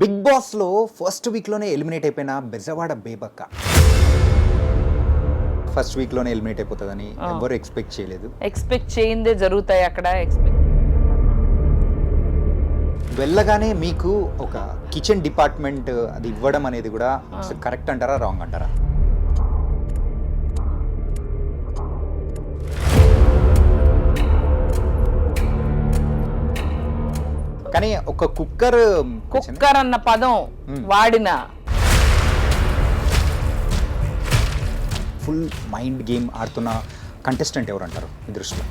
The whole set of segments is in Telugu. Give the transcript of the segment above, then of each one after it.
బిగ్ బాస్లో ఫస్ట్ వీక్లోనే ఎలిమినేట్ అయిపోయిన బెజవాడ బేబక్క ఫస్ట్ వీక్లోనే ఎలిమినేట్ అయిపోతుందని ఎవరు ఎక్స్పెక్ట్ చేయలేదు. ఎక్స్పెక్ట్ చేయిందే జరుగుతాయి అక్కడ. వెళ్ళగానే మీకు ఒక కిచెన్ డిపార్ట్మెంట్ అది ఇవ్వడం అనేది కూడా కరెక్ట్ అంటారా రాంగ్ అంటారా? కానీ ఒక కుక్కర్ అన్న పదం వాడిన ఫుల్ మైండ్ గేమ్ ఆడుతున్న కంటెస్టెంట్ ఎవరు అంటారు మీ దృష్టిలో?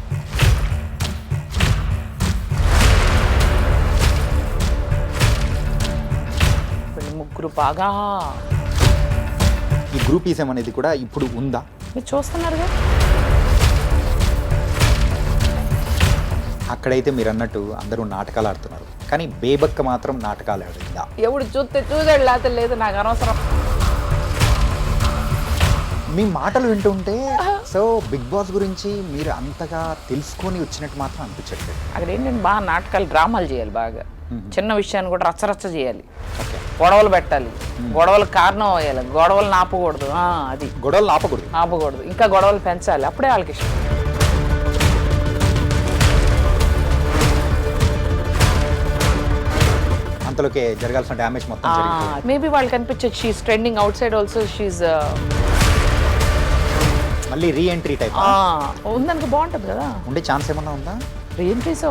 ముగ్గురు బాగా ఈ గ్రూపీజం అనేది కూడా ఇప్పుడు ఉందా? మీరు చూస్తున్నారుగా. అక్కడైతే మీరు అన్నట్టు అందరూ నాటకాలు ఆడుతున్నారు, కానీ బేబక్క మాత్రం నాటకాలు ఆడిందా? ఎవడు చూసాడు లేకపోతే లేదు, నాకు అనవసరం. మీ మాటలు వింటుంటే సో బిగ్ బాస్ గురించి మీరు అంతగా తెలుసుకొని వచ్చినట్టు మాత్రం అనిపించట్లేదు. అక్కడ ఏంటంటే బాగా నాటకాలు డ్రామాలు చేయాలి, బాగా చిన్న విషయాన్ని కూడా రచ్చరచ్చ చేయాలి, గొడవలు పెట్టాలి, గొడవలకు కారణం అయ్యాలి, గొడవలు ఆపకూడదు. అది గొడవలు ఆపకూడదు, ఇంకా గొడవలు పెంచాలి, అప్పుడే వాళ్ళకి ఇష్టం. అంతలోకే జరగాల్సిన డ్యామేజ్ మొత్తం మేబీ వాళ్ళకి అనిపించచ్చు she's trending outside also, she's మళ్ళీ రీఎంట్రీ టైప్ ఉందనుకో బాగుంటుంది కదా. ఉండే ఛాన్స్ ఏమన్నా ఉందా? రీఎంట్రీస్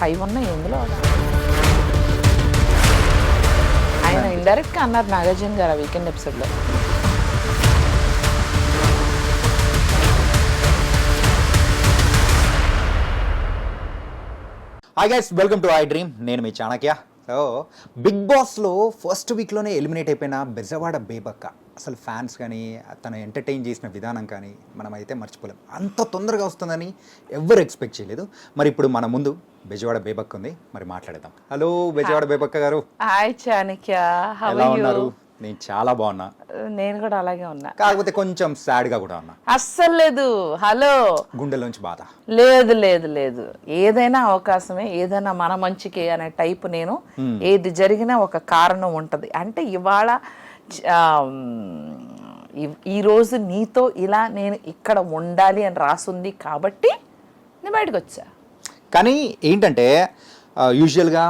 5 ఉన్నాయి ఇందులో. ఆయన ఇండైరెక్ట్గా అన్నారు నాగార్జున గారు ఆ వీకెండ్ ఎపిసోడ్లో. Hi guys, welcome to I dream. నేను మీ చాణక్య. సో బిగ్ బాస్లో ఫస్ట్ వీక్లోనే ఎలిమినేట్ అయిపోయిన బెజవాడ బేబక్క అసలు ఫ్యాన్స్ కానీ తను ఎంటర్టైన్ చేసిన విధానం కానీ మనమైతే మర్చిపోలేం. అంత తొందరగా వస్తుందని ఎవ్వరు ఎక్స్పెక్ట్ చేయలేదు. మరి ఇప్పుడు మన ముందు బెజవాడ బేబక్క ఉంది, మరి మాట్లాడదాం. హలో బెజవాడ బేబక్క గారు. హాయ్ చాణక్య, ఎలా ఉన్నారు? నేను చాలా బాగున్నా. నేను కూడా అలాగే ఉన్నా, కాకపోతే కొంచెం సాడ్ గా కూడా ఉన్నా. అస్సలు లేదు. హలో, గుండెలోంచి బాధ లేదు లేదు లేదు. ఏదైనా అవకాశమే, ఏదైనా మన మంచికి అనే టైప్ నేను. ఏది జరిగినా ఒక కారణం ఉంటది. అంటే ఇవాళ ఈరోజు నీతో ఇలా నేను ఇక్కడ ఉండాలి అని రాసుంది కాబట్టి నేను బయటకు వచ్చా. కానీ ఏంటంటే యూజువల్గా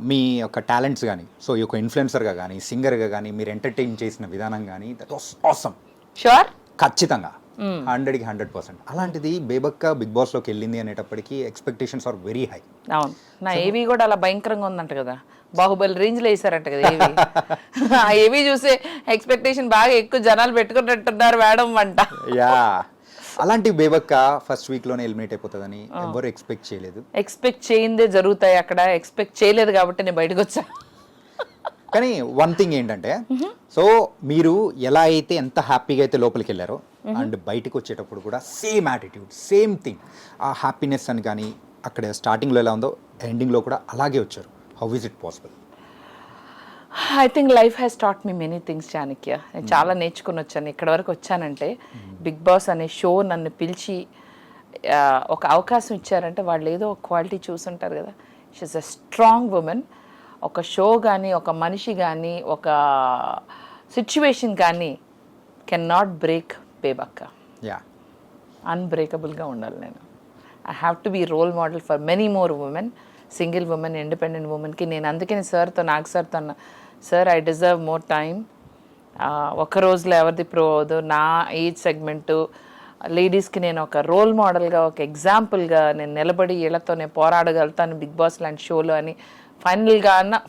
మీ యొక్క టాలెంట్స్ కానీ, సో ఈ యొక్క ఇన్ఫ్లుయెన్సర్గా కానీ, సింగర్గా కానీ మీరు ఎంటర్టైన్ చేసిన విధానం కానీ దట్ వాస్ ఆసమ్. షూర్, ఖచ్చితంగా 100కి 100%. అలాంటిది బేబక్క బిగ్ బాస్లోకి వెళ్ళింది అనేటప్పటికీ ఎక్స్పెక్టేషన్స్ ఆర్ వెరీ హై. అవును, నా ఏవి కూడా అలా భయంకరంగా ఉందంట కదా, బాహుబలి రేంజ్లో వేసారంట కదా ఏవి. ఆ ఏవి చూసే ఎక్స్పెక్టేషన్ బాగా ఎక్కువ జనాలు పెట్టుకున్నట్టున్నారు మేడం అంట. యా, అలాంటి బేబక్క ఫస్ట్ వీక్లోనే ఎలిమినేట్ అయిపోతుందని ఎవరు ఎక్స్పెక్ట్ చేయలేదు. ఎక్స్పెక్ట్ చేయిందే జరుగుతాయి అక్కడ. ఎక్స్పెక్ట్ చేయలేదు కాబట్టి నేను బయటకు వచ్చా. కానీ వన్ థింగ్ ఏంటంటే, సో మీరు ఎలా అయితే ఎంత హ్యాపీగా అయితే లోపలికి వెళ్ళారో అండ్ బయటకు వచ్చేటప్పుడు కూడా సేమ్ యాటిట్యూడ్, సేమ్ థింగ్, ఆ హ్యాపీనెస్ అని కానీ అక్కడ స్టార్టింగ్లో ఎలా ఉందో ఎండింగ్లో కూడా అలాగే వచ్చారు. How is it possible? I think life has taught me many things Chanakya. నేను చాలా నేర్చుకుని వచ్చాను. ఇక్కడ వరకు వచ్చానంటే బిగ్ బాస్ అనే షో నన్ను పిలిచి ఒక అవకాశం ఇచ్చారంటే వాళ్ళు ఏదో ఒక క్వాలిటీ చూసుంటారు కదా. She's a strong woman. ఒక షో కానీ, ఒక మనిషి కానీ, ఒక సిచ్యువేషన్ కానీ cannot break Bebakka. Yeah, అన్బ్రేకబుల్గా ఉండాలి నేను. I have to be role model for many more women, single women, independent ఉమెన్కి. నేను అందుకని నాగ్ సార్తో అన్న, sir I deserve more time. ఒక రోజులో ఎవరిది ప్రో అవదు. నా ఏజ్ సెగ్మెంటు లేడీస్కి నేను ఒక రోల్ మోడల్గా, ఒక ఎగ్జాంపుల్గా నేను నిలబడి వీళ్ళతో నేను పోరాడగలుగుతాను బిగ్ బాస్ లాంటి షోలో అని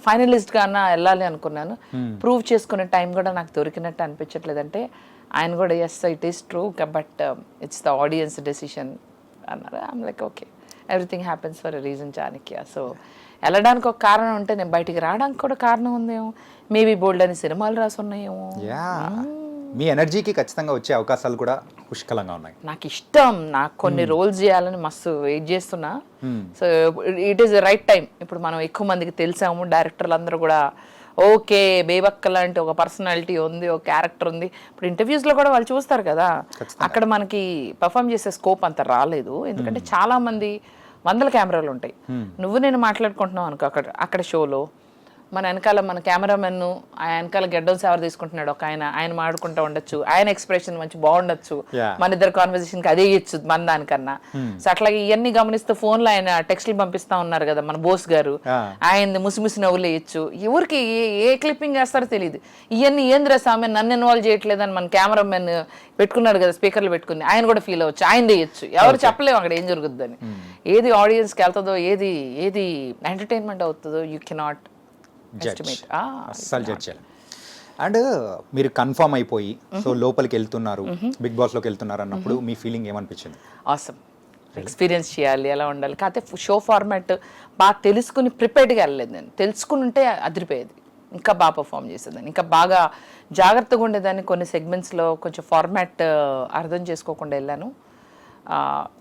ఫైనలిస్ట్గా అన్నా వెళ్ళాలి అనుకున్నాను. ప్రూవ్ చేసుకునే టైం కూడా నాకు దొరికినట్టు అనిపించట్లేదు. అంటే ఆయన కూడా yes it is true, but it's the audience decision అన్నారు. I'm like okay, everything happens for a reason Chanakya. So వెళ్ళడానికి ఒక కారణం ఉంటే నేను బయటికి రావడానికి కూడా కారణం ఉందేమో. మేబీ బోల్డ్ అని సినిమాలు రాసి ఉన్నాయేమో. మీ ఎనర్జీకి ఖచ్చితంగా వచ్చే అవకాశాలు కూడా పుష్కలంగా ఉన్నాయి. నాకు ఇష్టం, నాకు కొన్ని రోల్స్ చేయాలని మస్తు వెయిట్ చేస్తున్నా. So it is right time. ఇప్పుడు మనం ఎక్కువ మందికి తెలిసాము, డైరెక్టర్లు అందరూ కూడా ఓకే బేబక్క లాంటి ఒక పర్సనాలిటీ ఉంది, ఒక క్యారెక్టర్ ఉంది. ఇప్పుడు ఇంటర్వ్యూస్లో కూడా వాళ్ళు చూస్తారు కదా, అక్కడ మనకి పర్ఫామ్ చేసే స్కోప్ అంత రాలేదు. ఎందుకంటే చాలా మంది 100 కెమెరాలు ఉంటాయి. నువ్వు నేను మాట్లాడుకుంటున్నావు అనుకో అక్కడ షోలో, మన వెనకాల మన కెమెరామెన్ ఆ వెనకాల గెడ్డం సేవర్ తీసుకుంటున్నాడు ఒక ఆయన మాడుకుంటూ ఉండొచ్చు, ఆయన ఎక్స్ప్రెషన్ మంచి బాగుండొచ్చు, మన ఇద్దరు కాన్వర్సేషన్ కి అదే ఇచ్చు మన దానికన్నా. సో అట్లాగే ఇవన్నీ గమనిస్తూ ఫోన్ లో ఆయన టెక్స్ట్లు పంపిస్తా ఉన్నారు కదా మన బోస్ గారు, ఆయన ముసిముసి నవ్వులు వేయచ్చు. ఎవరికి ఏ క్లిప్పింగ్ వేస్తారో తెలియదు. ఇవన్నీ ఏంద్ర సామె నన్ను ఇన్వాల్వ్ చేయట్లేదని మన కెమెరామెన్ పెట్టుకున్నాడు కదా స్పీకర్లు పెట్టుకుని, ఆయన కూడా ఫీల్ అవ్వచ్చు, ఆయన వేయచ్చు. ఎవరు చెప్పలేము అక్కడ ఏం జరుగుతుందని. ఏది ఆడియన్స్కి వెళ్తుందో, ఏది ఎంటర్టైన్మెంట్ అవుతుందో యూ కెనాట్ ఎస్టిమేట్. అస్సలు జడ్జ్ చేయాలి. అండ్ మీరు కన్ఫర్మ్ అయిపోయి సో లోపలికి వెళ్తున్నారు, బిగ్ బాస్లోకి వెళ్తున్నారు అన్నప్పుడు మీ ఫీలింగ్ ఏమనిపించింది? ఆసమ్, ఎక్స్పీరియన్స్ చేయాలి, ఎలా ఉండాలి. కాకపోతే షో ఫార్మాట్ బాగా తెలుసుకుని ప్రిపేర్డ్గా వెళ్ళలేదు నేను. తెలుసుకుని ఉంటే అదిరిపోయేది, ఇంకా బాగా పర్ఫామ్ చేసేదాన్ని, ఇంకా బాగా జాగ్రత్తగా ఉండేదాన్ని. కొన్ని సెగ్మెంట్స్లో కొంచెం ఫార్మాట్ అర్థం చేసుకోకుండా వెళ్ళాను.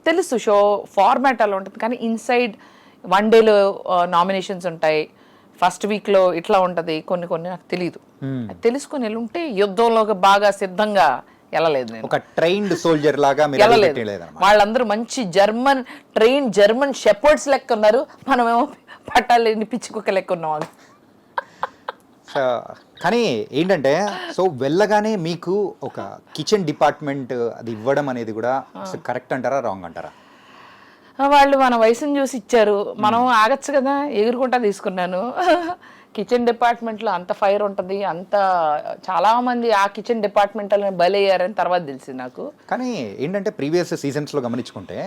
తెలుసు షో ఫార్మాట్ అలా ఉంటుంది, కానీ ఇన్సైడ్ వన్ డేలో నామినేషన్స్ ఉంటాయి, ఫస్ట్ వీక్లో ఇట్లా ఉంటుంది, కొన్ని నాకు తెలియదు. తెలుసుకొని వెళ్ళుంటే యుద్ధంలోకి బాగా సిద్ధంగా వెళ్ళలేదు నేను. ఒక ట్రైన్డ్ సోల్జర్ లాగా వెళ్ళలేదు. వాళ్ళందరూ మంచి జర్మన్ షెపర్డ్స్ లెక్క ఉన్నారు, మనమేమో పట్టాలేని పిచ్చి కుక్క లెక్క ఉన్నాం. కానీ ఏంటంటే సో వెళ్ళగానే మీకు ఒక కిచెన్ డిపార్ట్మెంట్ అది ఇవ్వడం అనేది కూడా కరెక్ట్ అంటారా, రాంగ్ అంటారా? వాళ్ళు మన వయసును చూసి ఇచ్చారు, మనం ఆగచ్చు కదా, ఎగురుకుంటా తీసుకున్నాను. కిచెన్ డిపార్ట్మెంట్లో అంత ఫైర్ ఉంటుంది, అంత చాలామంది ఆ కిచెన్ డిపార్ట్మెంట్లో బలయ్యారని తర్వాత తెలిసింది నాకు. కానీ ఏంటంటే ప్రీవియస్ సీజన్స్లో గమనించుకుంటే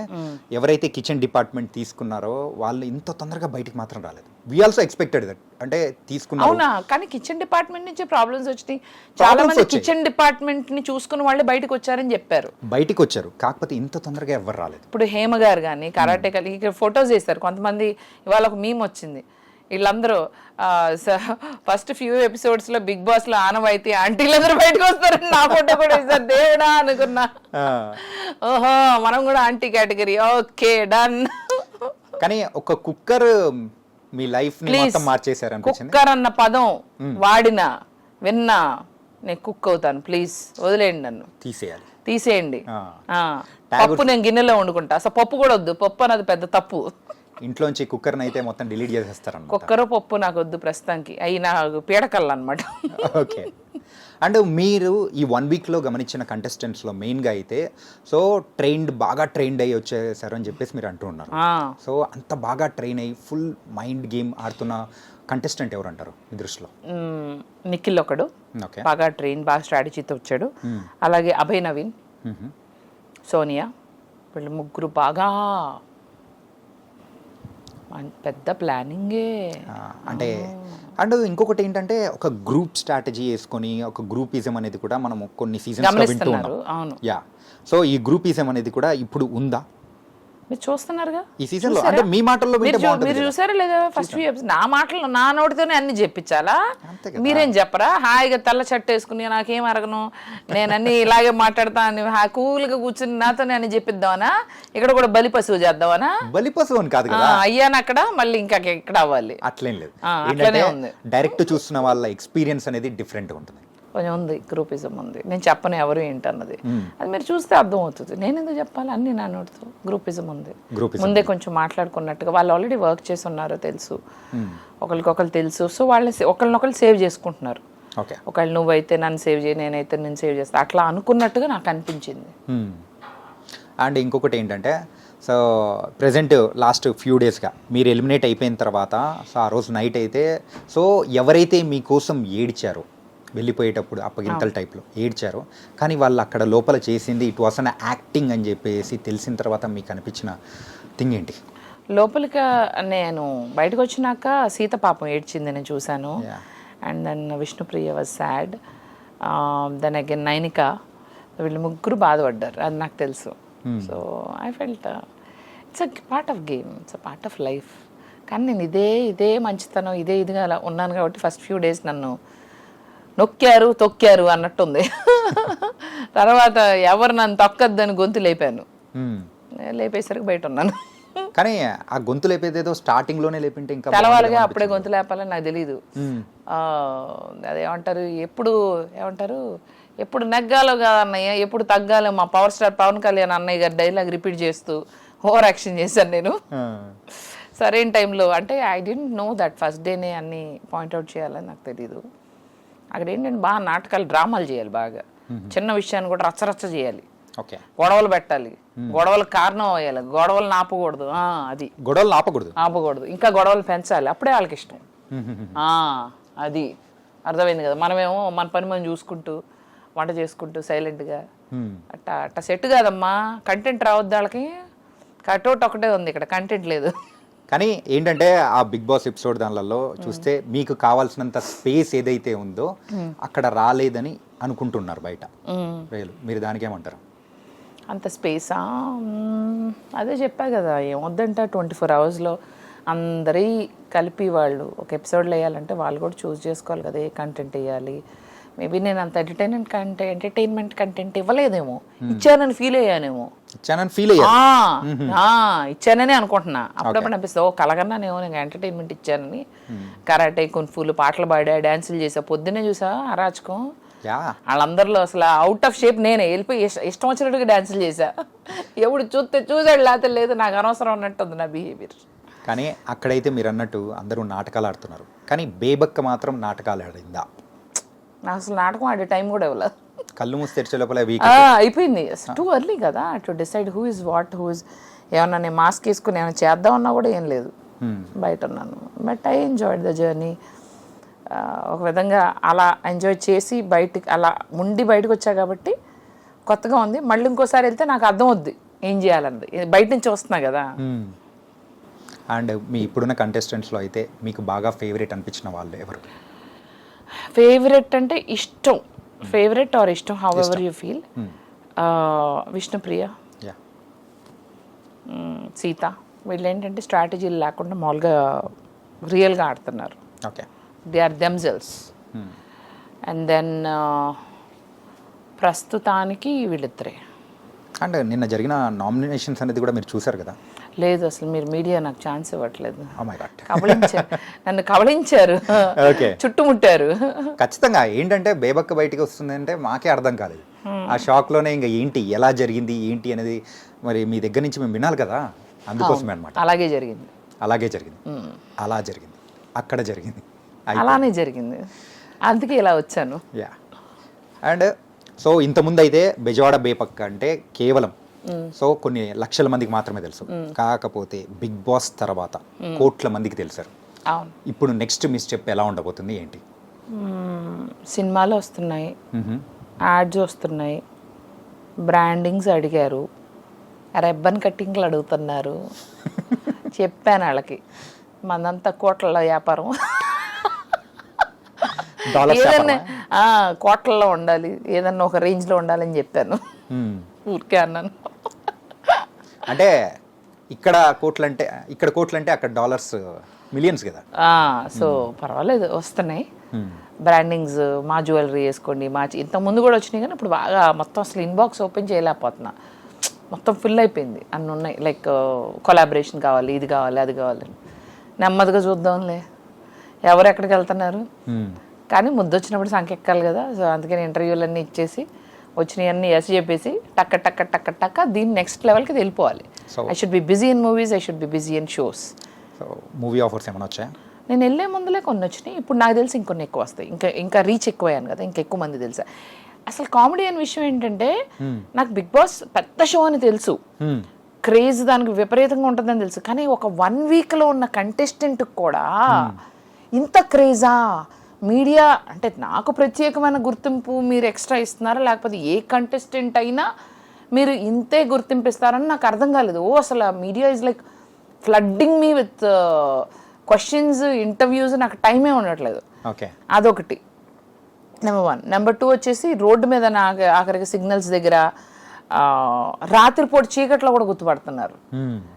ఎవరైతే కిచెన్ డిపార్ట్మెంట్ తీసుకున్నారో వాళ్ళు ఇంత తొందరగా బయటికి మాత్రం రాలేదు. వి ఆల్సో ఎక్స్పెక్టెడ్ దట్, అంటే తీసుకున్నారు. అవునా? కానీ కిచెన్ డిపార్ట్మెంట్ నుంచి ప్రాబ్లమ్స్ వచ్చినాయి. చాలా మంది కిచెన్ డిపార్ట్మెంట్ ని చూసుకుని వాళ్ళే బయటకు వచ్చారని చెప్పారు. బయటికి వచ్చారు, కాకపోతే ఇంత తొందరగా ఎవరు రాలేదు. ఇప్పుడు హేమ గారు కానీ కరాటే కలిగి ఇక్కడ ఫొటోస్ వేస్తారు కొంతమంది. ఇవాళ ఒక మీమ్ వచ్చింది, వీళ్ళందరూ ఫస్ట్ ఫ్యూ ఎపిసోడ్స్ లో బిగ్ బాస్ లో ఆనవాయితీ ఆంటీలందరూ బయటకు వస్తారు, నా ఫోటో కూడా వేస్తారు. దేవుడా అనుకున్నా, ఓహో మనం కూడా ఆంటీ కేటగిరీ, ఓకే డన్. కానీ ఒక కుక్కర్ మీ లైఫ్ ని మొత్తం మార్చేశారు అనిపించింది. కుక్కర్ అన్న పదం వాడినా విన్నా నేను కుక్ అవుతాను, ప్లీజ్ వదిలేయండి, నన్ను తీసేయండి. పప్పు నేను గిన్నెలో వండుకుంటా, అసలు పప్పు కూడా వద్దు, పప్పు అన్నది పెద్ద తప్పు. ఇంట్లోంచి కుక్కర్ని అయితే మొత్తం డిలీట్ చేసేస్తారు. కుక్కర్ పప్పు నాకు వద్దు ప్రస్తుతానికి, అవి నాకు పీడకల్లు అనమాట. ఓకే. అండ్ మీరు ఈ 1 వీక్లో గమనించిన కంటెస్టెంట్స్లో మెయిన్గా అయితే సో బాగా ట్రైన్డ్ అయ్యి వచ్చేసారు అని చెప్పేసి మీరు అంటూ ఉన్నారు. సో అంత బాగా ట్రైన్ అయ్యి ఫుల్ మైండ్ గేమ్ ఆడుతున్న కంటెస్టెంట్ ఎవరు అంటారు మీ దృష్టిలో? నిఖిల్ ఒకడు, బాగా ట్రైన్, బాగా స్ట్రాటజీతో వచ్చాడు. అలాగే అభయ్ నవీన్, సోనియా, వీళ్ళు ముగ్గురు బాగా పెద్ద ప్లానింగే. అంటే అండ్ ఇంకొకటి ఏంటంటే ఒక గ్రూప్ స్ట్రాటజీ వేసుకొని ఒక గ్రూపిజం అనేది కూడా మనం కొన్ని సీజన్స్ లో వింటూ ఉన్నాం. అవును. యా, సో ఈ గ్రూపిజం అనేది కూడా ఇప్పుడు ఉందా మీరు చూస్తున్నారుగా ఈ సీజన్ లో? అంటే మీ మాటల్లో మీరు చూసారా లేదా? ఫస్ట్ నా మాటలు నా నోటితోనే అన్ని చెప్పించాలా? మీరేం చెప్పరా? హాయిగా తెల్ల షర్ట్ వేసుకుని నాకేం అరగను, నేను అన్ని ఇలాగే మాట్లాడతా అని కూల్గా కూర్చుని నాతోనే అన్ని చెప్పిద్దామనా? ఇక్కడ కూడా బలి పశువు చేద్దామనా? బలి పశువు అని కాదు కదా, అయ్యాను అక్కడ మళ్ళీ ఇంకా ఎక్కడ అవ్వాలి, అట్లేం లేదు. అట్లనే ఉంది. డైరెక్ట్ చూస్తున్న వాళ్ళ ఎక్స్పీరియన్స్ అనేది డిఫరెంట్ ఉంటుంది. కొంచెం ఉంది, గ్రూపిజం ఉంది. నేను చెప్పను ఎవరు ఏంటన్నది, అది మీరు చూస్తే అర్థం అవుతుంది. నేను ఎందుకు చెప్పాలి? అన్ని నా నోటితో గ్రూపిజం ఉంది. ముందే కొంచెం మాట్లాడుకున్నట్టుగా వాళ్ళు ఆల్రెడీ వర్క్ చేసి ఉన్నారో తెలుసు, ఒకరికొకరు తెలుసు. సో వాళ్ళని ఒకరినొకరు సేవ్ చేసుకుంటున్నారు. ఒకళ్ళు నువ్వైతే నన్ను సేవ్ చేయి, నేనైతే నేను సేవ్ చేస్తా, అట్లా అనుకున్నట్టుగా నాకు అనిపించింది. అండ్ ఇంకొకటి ఏంటంటే సో ప్రజెంట్ లాస్ట్ ఫ్యూ డేస్గా మీరు ఎలిమినేట్ అయిపోయిన తర్వాత సో ఆ రోజు నైట్ అయితే సో ఎవరైతే మీకోసం ఏడ్చారో వెళ్ళిపోయేటప్పుడు అప్పగింతల టైప్లో ఏడ్చారో, కానీ వాళ్ళు అక్కడ లోపల చేసింది ఇట్ వాస్ అన్ యాక్టింగ్ అని చెప్పేసి తెలిసిన తర్వాత మీకు అనిపించిన థింగ్ ఏంటి? లోపలికి నేను బయటకు వచ్చినాక సీత పాపం ఏడ్చింది, నేను చూశాను. And then Vishnupriya was sad, then again Nainika, వీళ్ళు ముగ్గురు బాధపడ్డారు, అది నాకు తెలుసు. So I felt it's a part of game, it's a part of life. కానీ నేను ఇదే మంచితనం ఇదిగా అలా ఉన్నాను కాబట్టి ఫస్ట్ ఫ్యూ డేస్ నన్ను తొక్కారు అన్నట్టుంది. తర్వాత ఎవరు నన్ను తొక్కద్దని గొంతు లేపాను, లేపేసరికి బయట ఉన్నాను. కానీ ఆ గొంతు లేపేదేదో స్టార్టింగ్ లోనే లేపింటే ఇంకా తెలవాలిగా, అప్పుడే గొంతు లేపాలని నాకు తెలీదు. అదేమంటారు, ఎప్పుడు నెగ్గాలో కాదు అన్నయ్య, ఎప్పుడు తగ్గాలో, మా పవర్ స్టార్ పవన్ కళ్యాణ్ అన్నయ్య గారి డైలాగ్ రిపీట్ చేస్తూ ఓవర్ యాక్షన్ చేశాను నేను. సరైన టైంలో అంటే I didn't know that first డేనే అన్ని పాయింట్అవుట్ చేయాలని నాకు తెలీదు. అక్కడ ఏంటంటే బాగా నాటకాలు డ్రామాలు చేయాలి, బాగా చిన్న విషయాన్ని కూడా రచ్చరచ్చ చేయాలి, ఓకే, గొడవలు పెట్టాలి, గొడవలకు కారణం అయ్యాలి, గొడవలు ఆపకూడదు, అది గొడవలు ఆపకూడదు, ఇంకా గొడవలు పెంచాలి, అప్పుడే వాళ్ళకి ఇష్టం. అది అర్థమైంది కదా. మనమేమో మన పని మనం చూసుకుంటూ వంట చేసుకుంటూ సైలెంట్గా అట్ట సెట్ కాదమ్మా. కంటెంట్ రావద్దు వాళ్ళకి, కట్అవుట్ ఒకటే ఉంది ఇక్కడ, కంటెంట్ లేదు. కానీ ఏంటంటే ఆ బిగ్ బాస్ ఎపిసోడ్ దానిలలో చూస్తే మీకు కావాల్సినంత స్పేస్ ఏదైతే ఉందో అక్కడ రాలేదని అనుకుంటున్నారు బయట మీరు దానికేమంటారు? అంత స్పేసా? అదే చెప్పా కదా, ఏమొద్దంట 24 అవర్స్లో అందరి కలిపి వాళ్ళు ఒక ఎపిసోడ్లో వేయాలంటే వాళ్ళు కూడా చూస్ చేసుకోవాలి కదా ఏ కంటెంట్ వేయాలి. మేబీ నేను అంత ఎంటర్టైన్మెంట్ కంటెంట్ ఇవ్వలేదేమో, ఇచ్చానని ఫీల్ అయ్యానేమో, ఇచ్చానని అనుకుంటున్నా. అప్పుడప్పుడు అనిపిస్తుంది ఓ కలగన్నానేమో నేను ఎంటర్టైన్మెంట్ ఇచ్చానని. కరాటే, కున్ఫూలు, పాటలు పాడా, డాన్సులు చేసా, పొద్దున్నే చూసా అరాచకం. వాళ్ళందరిలో అసలు అవుట్ ఆఫ్ షేప్ నేనే వెళ్ళిపోయి ఇష్టం వచ్చినట్టుగా డాన్సులు చేశా. ఎప్పుడు చూసాడు లేకపోతే లేదు, నాకు అనవసరం అన్నట్టుంది నా బిహేవియర్. కానీ అక్కడైతే మీరు అన్నట్టు అందరూ నాటకాలు ఆడుతున్నారు, కానీ బేబక్క మాత్రం నాటకాలు ఆడిందా? నాకు అసలు నాటకం ఆడే టైం కూడా ఇవ్వలేదు. కళ్ళు మూసి తెరిచే లోపల అయిపోయింది. టూ ఎర్లీ కదా to decide who is what, who is. ఏమన్నా నేను మాస్క్ వేసుకుని ఏమైనా చేద్దామన్నా కూడా ఏం లేదు, బయట ఉన్నాను. But I enjoyed the journey. ఒక విధంగా అలా ఎంజాయ్ చేసి అలా బయటకు వచ్చా కాబట్టి కొత్తగా ఉంది. మళ్ళీ ఇంకోసారి వెళ్తే నాకు అర్థం అవుద్ది ఏం చేయాలన్నది, బయట నుంచి వస్తున్నా కదా. అండ్ మీ ఇప్పుడున్న కంటెస్టెంట్స్లో అయితే మీకు బాగా ఫేవరెట్ అనిపించిన వాళ్ళు ఎవరు? ఫేవరెట్ అంటే ఇష్టం, ఫేవరెట్ ఆర్ ఇష్టం, however you feel. Vishnupriya, Sita, వీళ్ళు ఏంటంటే స్ట్రాటజీలు లేకుండా మామూలుగా రియల్గా ఆడుతున్నారు. Okay, they are themselves. And then ప్రస్తుతానికి వీళ్ళిద్దరే. అండ్ నిన్న జరిగిన నామినేషన్స్ అనేది కూడా మీరు చూసారు కదా? లేదు, అసలు మీరు మీడియా నాకు ఛాన్స్ ఇవ్వట్లేదు. నన్ను కబళించారు, చుట్టుముట్టారు. ఖచ్చితంగా ఏంటంటే బేబక్క బయటికి వస్తుంది అంటే మాకే అర్థం కాలేదు. ఆ షాక్లోనే ఇంకా ఏంటి ఎలా జరిగింది ఏంటి అనేది మరి మీ దగ్గర నుంచి మేము వినాలి కదా, అందుకోసమే అనమాట. అలాగే జరిగింది అలా జరిగింది, అక్కడ జరిగింది, అలానే జరిగింది, అందుకే ఇలా వచ్చాను. యా. అండ్ సో ఇంతకుముందు అయితే బెజవాడ బేబక్క అంటే కేవలం కొన్ని లక్షల మందికి మాత్రమే తెలుసు. కాకపోతే బిగ్ బాస్ తర్వాత కోట్ల మందికి తెలుసారు. ఇప్పుడు నెక్స్ట్ మీ స్టెప్ ఎలా ఉండబోతుంది ఏంటి? సినిమాలు వస్తున్నాయి, యాడ్స్ వస్తున్నాయి, బ్రాండింగ్స్ అడిగారు, రెబ్బన్ కట్టింగ్లు అడుగుతున్నారు. చెప్పాను వాళ్ళకి మనంతా కోట్ల వ్యాపారం, ఏదన్నా కోట్లలో ఉండాలి, ఏదన్నా ఒక రేంజ్లో ఉండాలని చెప్పాను. ఊరికే అన్నాను. అంటే ఇక్కడ కోట్లంటే అక్కడ డాలర్స్ మిలియన్స్ కదా. సో పర్వాలేదు, వస్తున్నాయి బ్రాండింగ్స్. మా జ్యువెలరీ వేసుకోండి, ఇంతకుముందు కూడా వచ్చినాయి కానీ ఇప్పుడు బాగా మొత్తం అసలు ఇన్బాక్స్ ఓపెన్ చేయలేకపోతున్నా, మొత్తం ఫుల్ అయిపోయింది. అన్నీ ఉన్నాయి, లైక్ కొలాబరేషన్ కావాలి, ఇది కావాలి, అది కావాలి. నెమ్మదిగా చూద్దాంలే, ఎవరు ఎక్కడికి వెళ్తున్నారు. కానీ ముద్దు వచ్చినప్పుడు సంఖ్య ఎక్కాలి కదా. సో అందుకని ఇంటర్వ్యూలన్నీ ఇచ్చేసి వచ్చినాయన్నీ ఎస్ చెప్పేసి టక్క టక్క టక్క టక్క దీన్ని నెక్స్ట్ లెవెల్కి వెళ్ళిపోవాలి. I should be busy in movies, I should be busy in shows. So movie offers ఏమైనా వచ్చాయా? నేను వెళ్ళే ముందులే కొన్ని వచ్చినాయి, ఇప్పుడు నాకు తెలిసి ఇంకొన్ని ఎక్కువ వస్తాయి. ఇంకా రీచ్ ఎక్కువయ్యాను కదా, ఇంకా ఎక్కువ మంది తెలుసా. అసలు కామెడీ అనే విషయం ఏంటంటే నాకు బిగ్ బాస్ పెద్ద షో అని తెలుసు, క్రేజ్ దానికి విపరీతంగా ఉంటుందని తెలుసు. కానీ ఒక 1 వీక్లో ఉన్న కంటెస్టెంట్ కూడా ఇంత క్రేజా? మీడియా అంటే నాకు ప్రత్యేకమైన గుర్తింపు మీరు ఎక్స్ట్రా ఇస్తున్నారా, లేకపోతే ఏ కంటెస్టెంట్ అయినా మీరు ఇంతే గుర్తింపు ఇస్తారని నాకు అర్థం కాలేదు. అసలు media is like flooding me with questions, interviews, నాకు టైమే ఉండట్లేదు. అదొకటి నెంబర్ 1. నెంబర్ 2 వచ్చేసి రోడ్డు మీద ఆఖరికి సిగ్నల్స్ దగ్గర రాత్రిపూట చీకట్లో కూడా గుర్తుపడుతున్నారు.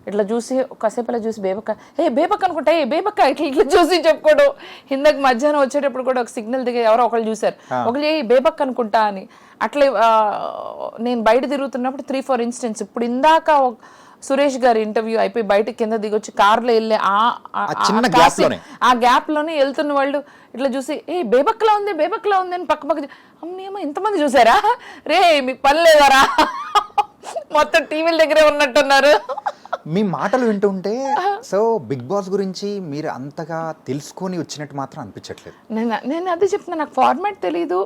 ఇట్లా చూసి కాసేపు ఇలా చూసి బేబక్క, బేబక్క అనుకుంటా, బేబక్క ఇట్లా చూసి చెప్పుకోవడం. ఇందాక మధ్యాహ్నం వచ్చేటప్పుడు కూడా ఒక సిగ్నల్ దగ్గర ఎవరో ఒకళ్ళు చూశారు, ఒకళ్ళు బేబక్క అనుకుంటా అని. అట్లే నేను బయట తిరుగుతున్నప్పుడు 3-4 ఇన్సిడెంట్స్. ఇప్పుడు ఇందాక సురేష్ గారి ఇంటర్వ్యూ అయిపోయి బయట కింద దిగొచ్చి కార్లో వెళ్ళే ఆ గ్యాప్ లోనే వెళ్తున్న వాళ్ళు ఇట్లా చూసి బేబక్లా ఉంది అని పక్క అమ్మేమో ఇంతమంది చూసారా రే, మీకు పని లేదారా, మొత్తం టీవీల దగ్గరే ఉన్నట్టున్నారు. మీ మాటలు వింటుంటే సో బిగ్ బాస్ గురించి మీరు అంతగా తెలుసుకొని వచ్చినట్టు మాత్రం అనిపించట్లేదు. నేను అదే చెప్తున్నా, నాకు ఫార్మాట్ తెలీదు.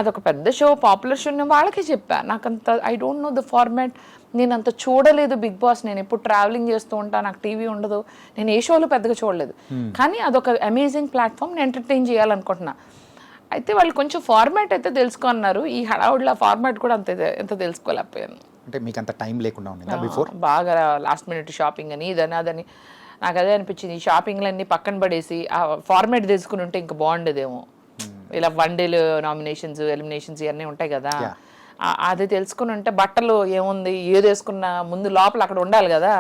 అదొక పెద్ద షో, పాపులర్ షో, నేను వాళ్ళకే చెప్పా. నాకు అంత I don't know the format. నేను అంత చూడలేదు బిగ్ బాస్. నేను ఎప్పుడు ట్రావెలింగ్ చేస్తూ ఉంటా, నాకు టీవీ ఉండదు, నేను ఏ షోలు పెద్దగా చూడలేదు. కానీ అదొక అమేజింగ్ ప్లాట్ఫామ్, నేను ఎంటర్టైన్ చేయాలనుకుంటున్నా. అయితే వాళ్ళు కొంచెం ఫార్మాట్ అయితే తెలుసుకున్నారు. ఈ హడావుడిలో ఫార్మాట్ కూడా ఎంత తెలుసుకోలేకపోయాను. అంటే మీకు అంత టైం లేకుండా ఉండేదా బిఫోర్? బాగా లాస్ట్ మినిట్ షాపింగ్ అని ఇదని అదని నాకు అదే అనిపించింది. ఈ షాపింగ్లన్నీ పక్కన పడేసి ఆ ఫార్మాట్ తెలుసుకుని ఉంటే ఇంకా బాగుండేదేమో. ఇలా వన్ డేలు నామినేషన్స్, ఎలిమినేషన్స్ ఇవన్నీ ఉంటాయి కదా, అది తెలుసుకుని ఉంటే బట్టలు ఏముంది ఏది వేసుకున్నా ముందు లోపల అక్కడ ఉండాలి కదా.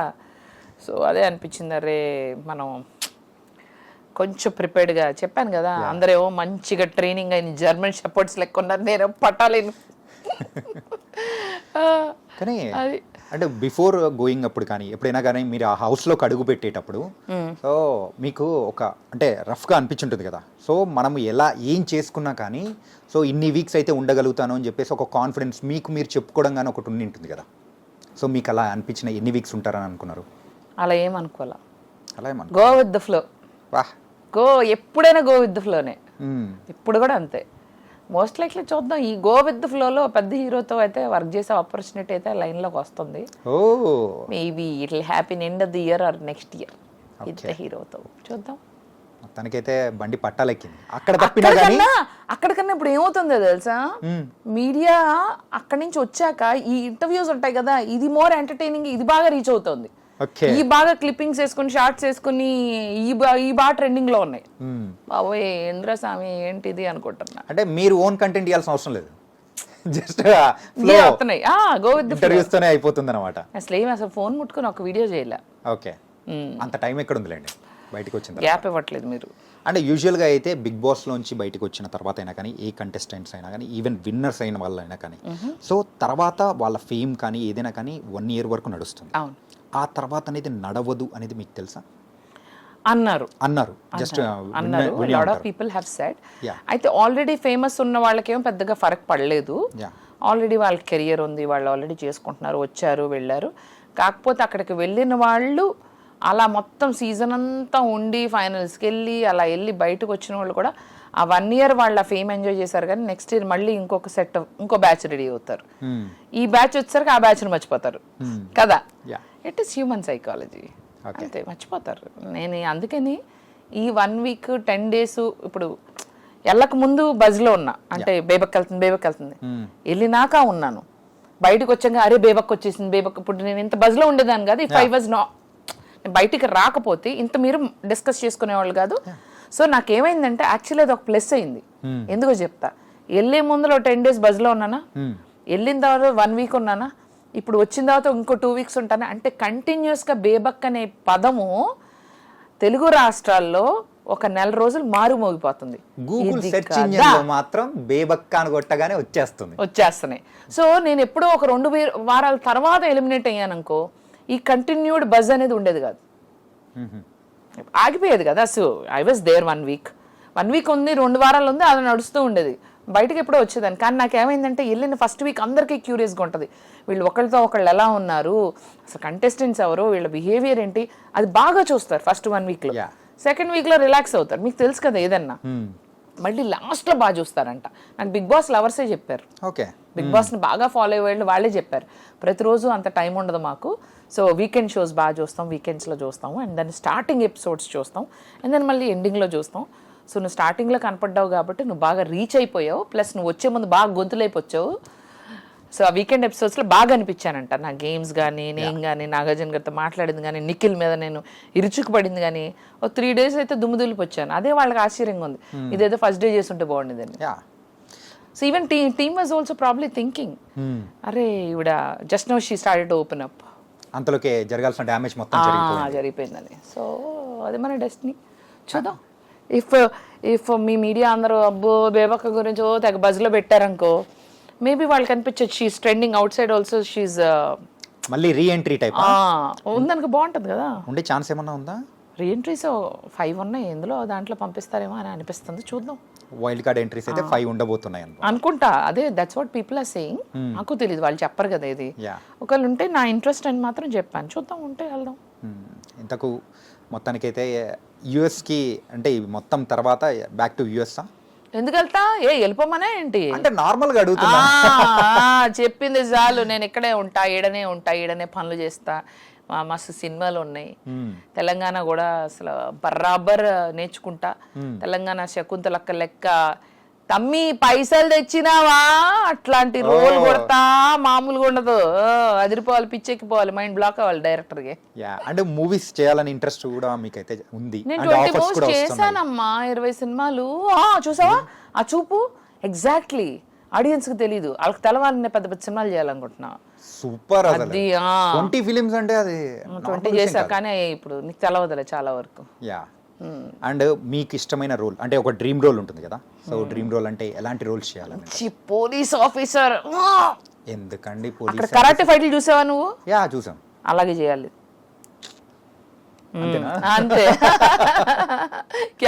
సో అదే అనిపించింది, అరే మనం కొంచెం ప్రిపేర్డ్గా చెప్పాను కదా. అందరేమో మంచిగా ట్రైనింగ్ అయిన జర్మన్ షెపర్డ్స్ లెక్క ఉన్నారు, నేను పట్టాలేను. కానీ అంటే బిఫోర్ గోయింగ్ అప్పుడు కానీ ఎప్పుడైనా కానీ మీరు ఆ హౌస్లోకి అడుగు పెట్టేటప్పుడు సో మీకు ఒక అంటే రఫ్గా అనిపించుంటుంది కదా. సో మనము ఎలా ఏం చేసుకున్నా కానీ సో ఇన్ని వీక్స్ అయితే ఉండగలుగుతాను అని చెప్పేసి ఒక కాన్ఫిడెన్స్ మీకు మీరు చెప్పుకోవడం కానీ ఒకటి ఉండి ఉంటుంది కదా. సో మీకు అలా అనిపించిన ఎన్ని వీక్స్ ఉంటారని అనుకున్నారు? అలా ఏమనుకోవాలా, అలా ఏమను గో విత్ ద ఫ్లో. వాహ్, ఎప్పుడైనా గో విత్ ద ఫ్లోనే. ఇప్పుడు కూడా అంతే. మోస్ట్ లైక్లీ చూద్దాం, ఈ గో విత్ ద ఫ్లోలో పెద్ద హీరోతో అయితే వర్క్ చేసే ఆపర్చునిటీ అయితే లైన్లోకి వస్తుంది. Maybe it will happy end of the year are next year పెద్ద హీరోతో చూద్దాం. తనకైతే బండి పట్టాలెక్కింది. అక్కడికన్నా ఇప్పుడు ఏమవుతుందో తెలుసా, మీడియా అక్కడి నుంచి వచ్చాక ఈ ఇంటర్వ్యూస్ ఉంటాయి కదా, ఇది మోర్ ఎంటర్టైనింగ్, ఇది బాగా రీచ్ అవుతుంది. ఈ బాగా క్లిప్పింగ్స్ వేసుకుని షార్ట్స్ వేసుకుని ఈ బాగా ట్రెండింగ్ లో ఉన్నాయి. బాబోయ్ ఇంద్రస్వామి ఏంటిది అనుకుంటున్నా. అంటే మీరు ఓన్ కంటెంట్ ఇవ్వాల్సిన అవసరం లేదు, జస్ట్ గో విత్ ఇంటర్వ్యూస్ తోనే అయిపోతుంది అనమాట. అసలు ఫోన్ ముట్టుకుని ఒక వీడియో చేయలే. ఓకే, అంత టైం ఎక్కడ ఉందిలేండి బయటకు వచ్చింది, గ్యాప్ ఇవ్వట్లేదు మీరు. అంటే యూజువల్గా అయితే బిగ్ బాస్లోంచి బయటకు వచ్చిన తర్వాత అయినా కానీ ఏ కంటెస్టెంట్స్ అయినా కానీ ఈవెన్ విన్నర్స్ అయిన వాళ్ళైనా కానీ సో తర్వాత వాళ్ళ ఫేమ్ కానీ ఏదైనా కానీ 1 year వరకు నడుస్తుంది. అవును, ఆ తర్వాత అనేది నడవదు అనేది మీకు తెలుసా? అన్నారు just lot of people have said. అయితే ఆల్రెడీ ఫేమస్ ఉన్న వాళ్ళకేమో పెద్దగా ఫరక్ పడలేదు. ఆల్రెడీ వాళ్ళ కెరియర్ ఉంది, వాళ్ళు ఆల్రెడీ చేసుకుంటున్నారు, వచ్చారు వెళ్ళారు. కాకపోతే అక్కడికి వెళ్ళిన వాళ్ళు అలా మొత్తం సీజన్ అంతా ఉండి ఫైనల్స్కి వెళ్ళి అలా వెళ్ళి బయటకు వచ్చిన వాళ్ళు కూడా ఆ 1 year వాళ్ళ ఫేమ్ ఎంజాయ్ చేశారు. కానీ నెక్స్ట్ ఇయర్ మళ్ళీ ఇంకో బ్యాచ్ రెడీ అవుతారు. ఈ బ్యాచ్ వచ్చేసరికి ఆ బ్యాచ్ని మర్చిపోతారు కదా. ఇట్ ఈస్ హ్యూమన్ సైకాలజీ, అంతే, మర్చిపోతారు. నేను అందుకని ఈ 1 week 10 days ఇప్పుడు వెళ్ళక ముందు బజ్లో ఉన్నా, అంటే బేబక్ వెళ్తుంది వెళ్ళినాక ఉన్నాను. బయటకు వచ్చాక అరే బేబక్ వచ్చేసింది, బేబక్. ఇప్పుడు నేను ఇంత బజ్లో ఉండేదాన్ని కాదు. ఇఫ్ ఐ వాజ్ నాట్, బయటికి రాకపోతే ఇంత మీరు డిస్కస్ చేసుకునేవాళ్ళు కాదు. సో నాకేమైందంటే యాక్చువల్లీ అది ఒక ప్లస్ అయింది. ఎందుకో చెప్తా. వెళ్ళే ముందులో 10 days బజ్లో ఉన్నానా, వెళ్ళిన తర్వాత 1 week ఉన్నానా, ఇప్పుడు వచ్చిన తర్వాత ఇంకో 2 weeks ఉంటానా. అంటే కంటిన్యూస్గా బేబక్ అనే పదము తెలుగు రాష్ట్రాల్లో ఒక 1 రోజులు మారుమోగిపోతుంది. గూగుల్ సెర్చ్ ఇంజిన్లో మాత్రం బేబక్క అని కొట్టగానే వచ్చేస్తున్నాయి. సో నేను ఎప్పుడో ఒక 2 వారాల తర్వాత ఎలిమినేట్ అయ్యాననుకో, ఈ కంటిన్యూడ్ బజ్ అనేది ఉండేది కాదు, ఆగిపోయేది కదా. So I was there 1 week ఉంది, 2 వారాలు ఉంది, అది నడుస్తూ ఉండేది. బయటకు ఎప్పుడో వచ్చేదాన్ని. కానీ నాకేమైందంటే వెళ్ళిన ఫస్ట్ వీక్ అందరికీ క్యూరియస్గా ఉంటుంది, వీళ్ళు ఒకళ్ళతో ఒకళ్ళు ఎలా ఉన్నారు, అసలు కంటెస్టెంట్స్ ఎవరు, వీళ్ళ బిహేవియర్ ఏంటి, అది బాగా చూస్తారు ఫస్ట్ 1 weekలో. సెకండ్ వీక్లో రిలాక్స్ అవుతారు. మీకు తెలుసు కదా ఏదన్నా, మళ్ళీ లాస్ట్లో బాగా చూస్తారంట. నాకు బిగ్ బాస్ లవర్సే చెప్పారు. బిగ్ బాస్ని బాగా ఫాలో అయ్యే వాళ్ళే చెప్పారు, ప్రతిరోజు అంత టైం ఉండదు మాకు, సో వీకెండ్ షోస్ బాగా చూస్తాం, వీకెండ్స్లో చూస్తాము, అండ్ దెన్ స్టార్టింగ్ ఎపిసోడ్స్ చూస్తాం, అండ్ దెన్ మళ్ళీ ఎండింగ్లో చూస్తాం. సో నువ్వు స్టార్టింగ్లో కనపడ్డావు కాబట్టి నువ్వు బాగా రీచ్ అయిపోయావు, ప్లస్ నువ్వు వచ్చే ముందు బాగా గొంతులైపోచ్చావు. సో ఆ వీకెండ్ ఎపిసోడ్స్లో బాగా అనిపించానంట. నా గేమ్స్ కానీ, నేను కానీ, నాగార్జున గారితో మాట్లాడింది కానీ, నిఖిల్ మీద నేను ఇరుచుకుపడింది కానీ, ఒక 3 days అయితే దుమ్ముదులిపొచ్చాను. అదే వాళ్ళకి ఆశ్చర్యంగా ఉంది, ఇదేదో ఫస్ట్ డే చేస్తుంటే బాగుండేదని. So even team was also probably thinking, అరే ఇవిడ just now she started to open up, అంతలోకే జరగాల్సిన డ్యామేజ్ మొత్తం జరిగిపోయిందని. సో అది మన డెస్టినీ. చూద్దాం. ఇఫ్ మీ మీడియా అందరూ అబ్బో బేబక్క గురించి తెగ బజ్లో పెట్టారనుకో, మేబీ వాళ్ళకి అనిపించచ్చు she's trending outside also, she's మళ్ళీ రీఎంట్రీ టైప్ ఉందనుకో బాగుంటుంది కదా. ఉండే ఛాన్స్ ఏమన్నా ఉందా? రీఎంట్రీస్ 5 ఉన్నాయి, ఎందులో దాంట్లో పంపిస్తారేమో అని అనిపిస్తుంది. చూద్దాం. వైల్డ్ కార్డ్ ఎంట్రీస్ అయితే 5 ఉండబోతున్నాయి అనుకుంటా. అదే that's what people are saying. నాకు తెలియదు, వాళ్ళు చెప్పరు కదా ఇది. యా. ఒకళ్ళు ఉంటే నా ఇంట్రెస్ట్ అని మాత్రం చెప్పాను, చూద్దాం ఉంటే వెళ్దాం. ఇంతకు మొత్తానికైతే యుఎస్కి అంటే ఇవి మొత్తం తర్వాత బ్యాక్ టు యుఎస్ ఎందుకు వెళ్తా? వెళ్ళిపోమనే ఏంటి? అంటే నార్మల్గా అడుగుతున్నా. చెప్పింది చాలు, నేను ఇక్కడే ఉంటా, ఈడనే పనులు చేస్తా. మస్తు సినిమాలు ఉన్నాయి. తెలంగాణ కూడా అసలు బరాబర్ నేర్చుకుంటా. తెలంగాణ శకుంతలక్క లెక్క తమ్మి పైసలు తెచ్చినావా అట్లాంటి రోల్ కొడతా, మామూలుగా ఉండదు. అదిరిపోవాలి, పిచ్చెక్కిపోవాలి, మైండ్ బ్లాక్ అవ్వాలి డైరెక్టర్కి. అంటే మూవీస్ చేయాలని ఇంట్రెస్ట్ కూడా మీకైతే ఉంది? నేను 20 మూవీస్ చేశానమ్మా, 20 సినిమాలు. చూసావా ఆ చూపు? ఎగ్జాక్ట్లీ ఆడియన్స్ కి తెలీదు, వాళ్ళకి తెలవాలని పెద్ద పెద్ద సినిమాలు చేయాలనుకుంటున్నా. సూపర్. అది 20 ఫిలిమ్స్ అంటే అది 20 చేశా, కానీ ఇప్పుడు నీకు తెలవదులే చాలా వరకు. యా. అండ్ మీకు ఇష్టమైన రోల్ అంటే ఒక డ్రీమ్ రోల్ ఉంటుంది కదా, సో డ్రీమ్ రోల్ అంటే ఎలాంటి రోల్స్ చేయాలని? Police officer. ఎందుకండి పోలీస్? అక్కడ కరాటే ఫైట్లు చూసావా నువ్వు? యా చూసాం. అలాగే చేయాలి అంతే.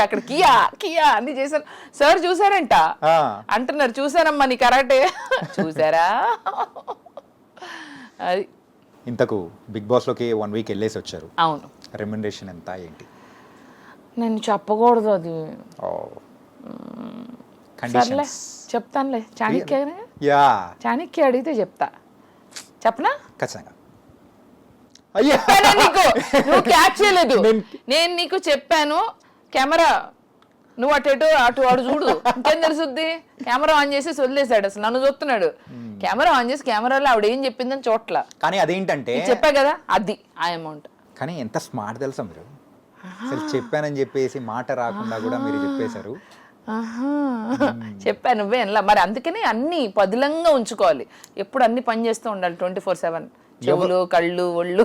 అక్కడ కియా కియా అన్ని చేశారు సార్, చూసారంట అంటున్నారు. చూసానమ్మా నీ కరాటే చూసారా? అది. ఇంతకు బిగ్ బాస్ లోకి 1 వీక్ వెళ్ళేసి వచ్చారు. అవును. రెమ్యునరేషన్ ఎంత ఏంటి? నేను చెప్పకూడదు అది. చెప్తానులే, చాణక్య అడిగితే చెప్తా. చెప్పనా? ఖచ్చితంగా. నీకు నువ్వు క్యాచ్ చేయలేదు. నేను నీకు చెప్పాను, కెమెరా నువ్వు అటు వాడు చూడు, ఇంకేం తెలుసుద్ది. కెమెరా ఆన్ చేసి వదిలేసాడు, అసలు నన్ను చూస్తున్నాడు. కెమెరా ఆన్ చేసి కెమెరాలో ఆవిడ ఏం చెప్పిందని చోట్ల. కానీ అదేంటంటే చెప్పా కదా, అది ఆ అమౌంట్. కానీ ఎంత స్మార్ట్ తెలుసా మీరు, అసలు చెప్పానని చెప్పేసి మాట రాకుండా కూడా మీరు చెప్పేశారు. చెప్పా నువ్వే అలా. మరి అందుకనే అన్ని పదిలంగా ఉంచుకోవాలి, ఎప్పుడు అన్ని పని చేస్తూ ఉండాలి 24/7. చెవులు, కళ్ళు, ఒళ్ళు.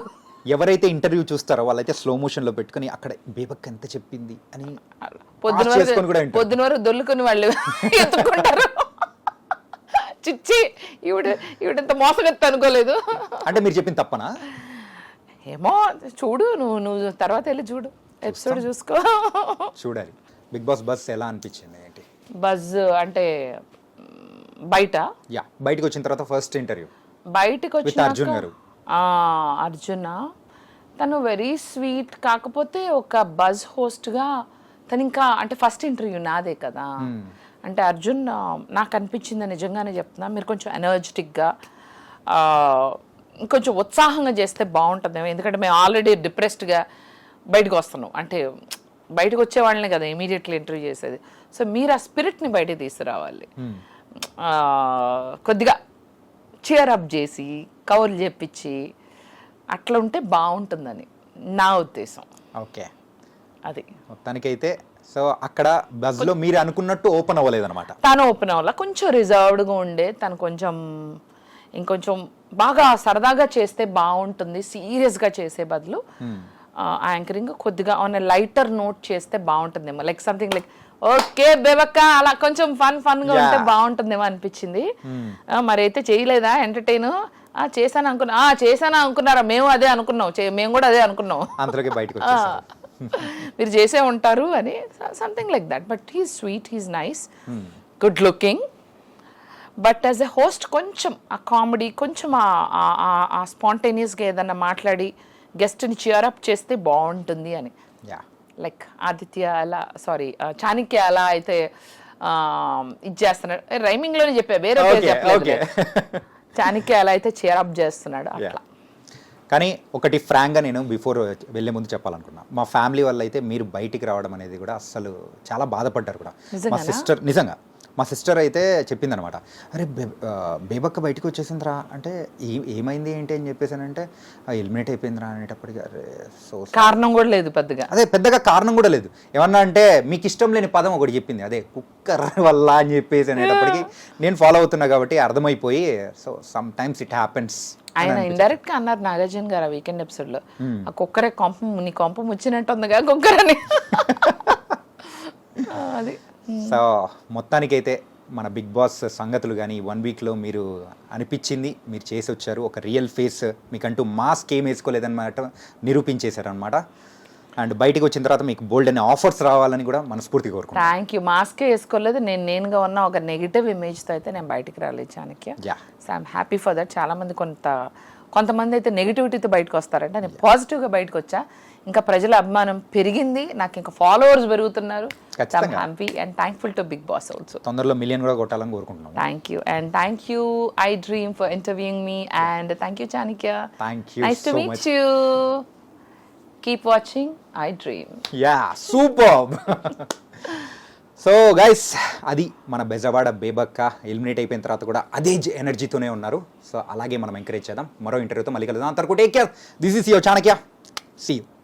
ఎవరైతే ఇంటర్వ్యూ చూస్తారో వాళ్ళైతే స్లో మోషన్ లో పెట్టుకుని అక్కడ బేబక్ ఎంత చెప్పింది అని పొద్దున వరకు దొల్లుకుని వాళ్ళు ఎత్తుకుంటారు. చిచ్చి ఈవిడంత మోసగత్త అనుకోలేదు. అంటే మీరు చెప్పింది తప్పనా? ఏమో చూడు, నువ్వు తర్వాత వెళ్ళి చూడు, ఎపిసోడ్ చూసుకో. చూడాలి. బిగ్ బాస్ బస్ ఎలా అనిపించింది ఏంటి? బజ్ అంటే బయట బయటకు వచ్చిన తర్వాత ఫస్ట్ ఇంటర్వ్యూ బయటకు వచ్చి అర్జున్ గారు. అర్జున తను వెరీ స్వీట్, కాకపోతే ఒక బజ్ హోస్ట్గా తను ఇంకా అంటే ఫస్ట్ ఇంటర్వ్యూ నాదే కదా. అంటే అర్జున్ నాకు అనిపించింది, నిజంగానే చెప్తున్నా, మీరు కొంచెం ఎనర్జెటిక్గా ఇంకొంచెం ఉత్సాహంగా చేస్తే బాగుంటుందేమో. ఎందుకంటే మేము ఆల్రెడీ డిప్రెస్డ్గా బయటకు వస్తున్నాం, అంటే బయటకు వచ్చే వాళ్ళనే కదా ఇమీడియట్లీ ఇంటర్వ్యూ చేసేది. సో మీరు ఆ స్పిరిట్ని బయటకు తీసుకురావాలి, కొద్దిగా చియరప్ చేసి కవర్లు చెప్పించి అట్లా ఉంటే బాగుంటుందని నా ఉద్దేశం. ఓకే, అది మొత్తానికైతే. సో అక్కడ బజ్లో మీరు అనుకున్నట్టు ఓపెన్ అవ్వలేదు అనమాట. తను ఓపెన్ అవ్వాల, కొంచెం రిజర్వ్డ్గా ఉండే. తను కొంచెం ఇంకొంచెం బాగా సరదాగా చేస్తే బాగుంటుంది, సీరియస్గా చేసే బదులు యాంకరింగ్ కొద్దిగా ఆన్ లైటర్ నోట్ చేస్తే బాగుంటుందేమో. లైక్ సంథింగ్ లైక్ ఓకే బేబక్క అలా కొంచెం ఫన్గా ఉంటే బాగుంటుందేమో అనిపించింది. మరి అయితే చేయలేదా ఎంటర్టైన్? చేశాను అనుకున్నారా? మేము అదే అనుకున్నాం, మేము కూడా అదే అనుకున్నాం. మీరు చేసే ఉంటారు అని something like that. But he's sweet, he's nice, good looking. But as a host కొంచెం ఆ కామెడీ, కొంచెం ఆ స్పాంటేనియస్గా ఏదన్నా మాట్లాడి గెస్ట్ని చియరప్ చేస్తే బాగుంటుంది అని. లైక్ ఆదిత్య అలా, సారీ చాణక్య అలా అయితే ఇది చేస్తున్నాడు. రైమింగ్లోనే చెప్పా, వేరే పేరు చెప్పలేదు. చాణక్య అలా అయితే చియరప్ చేస్తున్నాడు అట్లా. కానీ ఒకటి ఫ్రాంక్గా నేను బిఫోర్ వెళ్ళే ముందు చెప్పాలనుకున్నా, మా ఫ్యామిలీ వల్ల అయితే మీరు బయటికి రావడం అనేది కూడా అస్సలు చాలా బాధపడ్డారు కూడా. మా సిస్టర్ నిజంగా మా సిస్టర్ అయితే చెప్పిందనమాట, అరే బేబక్క బయటకు వచ్చేసిందిరా అంటే ఏమైంది ఏంటి అని చెప్పేసానంటే ఎలిమినేట్ అయిపోయిందిరా అనేటప్పటికి అరే సో కారణం కూడా లేదు పెద్దగా. అదే పెద్దగా కారణం కూడా లేదు. ఏమన్నా అంటే మీకు ఇష్టం లేని పదం ఒకటి చెప్పింది, అదే కుక్కర్ వల్ల అని చెప్పేసి అనేటప్పటికి నేను ఫాలో అవుతున్నా కాబట్టి అర్థమైపోయి so some times it happens. ఆయన ఇండైరెక్ట్ గా అన్నారు నాగార్జున గారు ఆ వీకెండ్ ఎపిసోడ్ లో, ఆ కుక్కరే నీ కొంప ముచ్చినట్టు ఉందిగా కుక్కరని. అది. సో మొత్తానికైతే మన బిగ్ బాస్ సంగతులు కానీ 1 వీక్లో మీరు అనిపించింది మీరు చేసి వచ్చారు. ఒక రియల్ ఫేస్, మీకంటూ మాస్క్ ఏం వేసుకోలేదన్నమాట నిరూపించేశారనమాట. అండ్ బయటికి వచ్చిన తర్వాత మీకు బోల్డ్ అనే ఆఫర్స్ రావాలని కూడా మనస్ఫూర్తిగా కోరుకుంటాను. Thank you. మాస్కే వేసుకోలేదు, నేనుగా ఉన్న ఒక నెగిటివ్ ఇమేజ్తో అయితే నేను బయటికి రాలేదు Chanakya. Yeah, so I'm happy for that. చాలామంది కొంతమంది అయితే నెగిటివిటీతో బయటకు వస్తారంటే నేను పాజిటివ్గా బయటకు వచ్చా. ఇంకా ప్రజల అభిమానం పెరిగింది, నాకు ఇంకా ఫాలోవర్స్ పెరుగుతున్నారు. I'm happy and thankful to Bigg Boss also. తొందరలో మిలియన్ కూడా కొట్టాలని కోరుకుంటున్నాను. Thank you. And thank you, I Dream, for interviewing me. And thank you, Chanakya. Thank you Nice to so meet much. you. Keep watching I Dream. Yeah, super. So guys, అది మన బెజవాడ బేబక్క ఎలిమినేట్ అయిపోయిన తర్వాత కూడా అదే ఎనర్జీతోనే ఉన్నారు. సో అలాగే మనం ఎంకరేజ్ చేద్దాం. మరో ఇంటర్వ్యూతో మళ్ళీ కలుద్దాం. అంతవరకు take care. This is your Chanakya. See you.